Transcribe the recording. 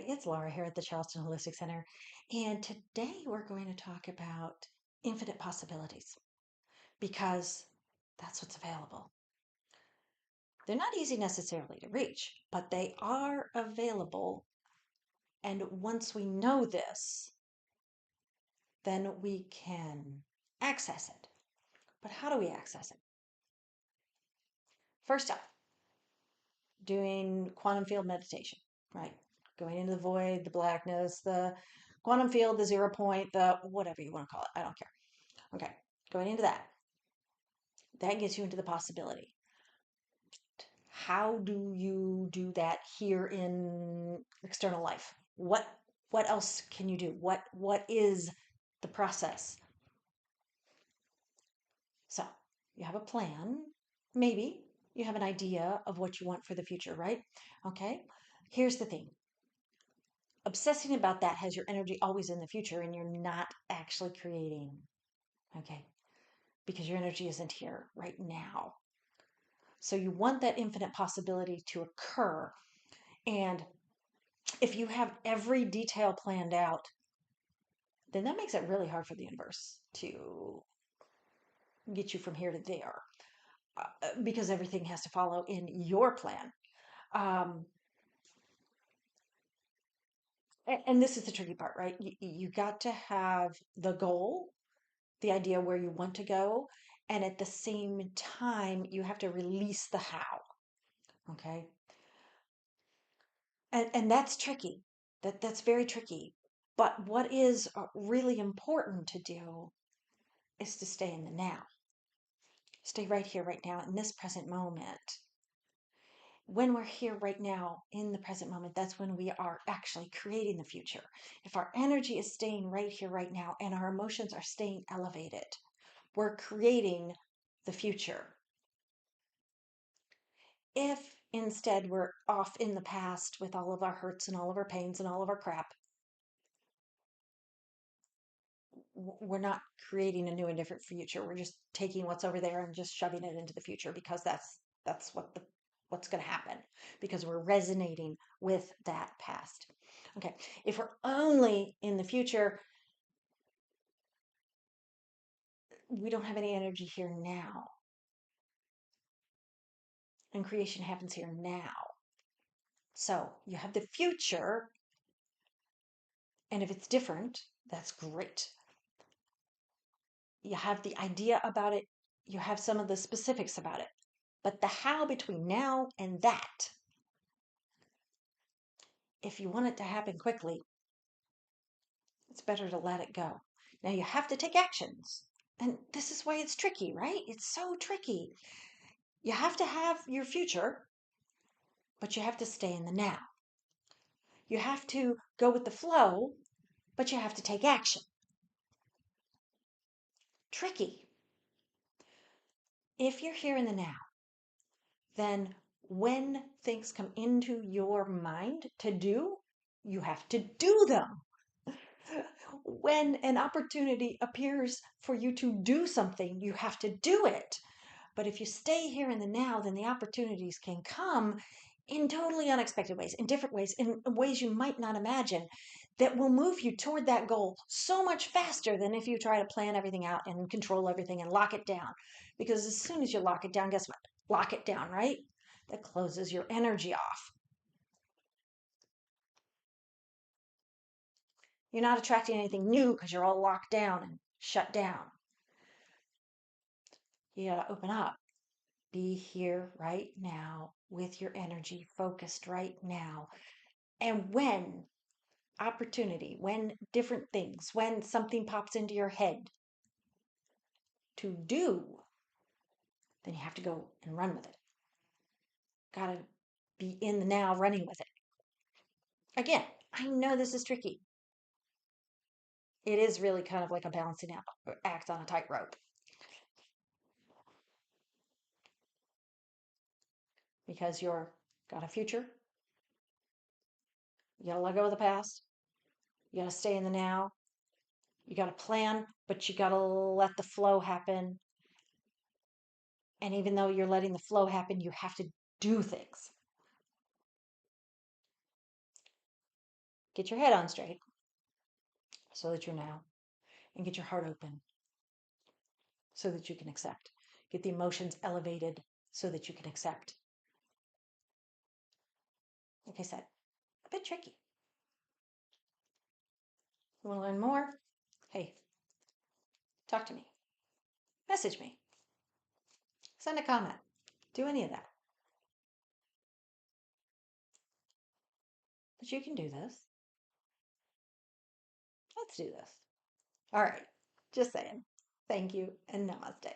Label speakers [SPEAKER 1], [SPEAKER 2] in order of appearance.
[SPEAKER 1] Hi, it's Laura here at the Charleston Holistic Center, and today we're going to talk about infinite possibilities because that's what's available. They're not easy necessarily to reach, but they are available. And once we know this, then we can access it. But how do we access it? First up, doing quantum field meditation, right? Going into the void, the blackness, the quantum field, the 0 point, the whatever you want to call it. I don't care. Okay, going into that. That gets you into the possibility. How do you do that here in external life? What else can you do? What is the process? So you have a plan, maybe you have an idea of what you want for the future, right? Okay. Here's the thing. Obsessing about that has your energy always in the future and you're not actually creating. Okay. Because your energy isn't here right now. So you want that infinite possibility to occur. And if you have every detail planned out, then that makes it really hard for the universe to get you from here to there because everything has to follow in your plan. Um, and this is the tricky part, right? You got to have the goal, the idea where you want to go, and at the same time, you have to release the how. Okay. And that's tricky. That's very tricky. But what is really important to do is to stay in the now. Stay right here, right now, in this present moment. When we're here right now in the present moment, that's when we are actually creating the future. If our energy is staying right here, right now, and our emotions are staying elevated, we're creating the future. If instead we're off in the past with all of our hurts and all of our pains and all of our crap, we're not creating a new and different future. We're just taking what's over there and just shoving it into the future because that's what's going to happen because we're resonating with that past. Okay, if we're only in the future, we don't have any energy here now, and creation happens here now. So you have the future, and if it's different, that's great. You have the idea about it, you have some of the specifics about it, but the how between now and that, if you want it to happen quickly, it's better to let it go. Now you have to take actions. And this is why it's tricky, right? It's so tricky. You have to have your future, but you have to stay in the now. You have to go with the flow, but you have to take action. Tricky. If you're here in the now, then when things come into your mind to do, you have to do them. When an opportunity appears for you to do something, you have to do it. But if you stay here in the now, then the opportunities can come in totally unexpected ways, in different ways, in ways you might not imagine, that will move you toward that goal so much faster than if you try to plan everything out and control everything and lock it down. Because as soon as you lock it down, guess what? Lock it down, right? That closes your energy off. You're not attracting anything new because you're all locked down and shut down. You got to open up. Be here right now with your energy focused right now. And when opportunity, when different things, when something pops into your head to do, then you have to go and run with it. Got to be in the now running with it. Again, I know this is tricky. It is really kind of like a balancing act on a tightrope because you're got a future. You got to let go of the past. You got to stay in the now. You got to plan, but you got to let the flow happen. And even though you're letting the flow happen, you have to do things. Get your head on straight so that you're now, and get your heart open so that you can accept. Get the emotions elevated so that you can accept. Like I said, a bit tricky. You want to learn more? Hey, talk to me. Message me. Send a comment. Do any of that. But you can do this. Let's do this. All right. Just saying. Thank you and namaste.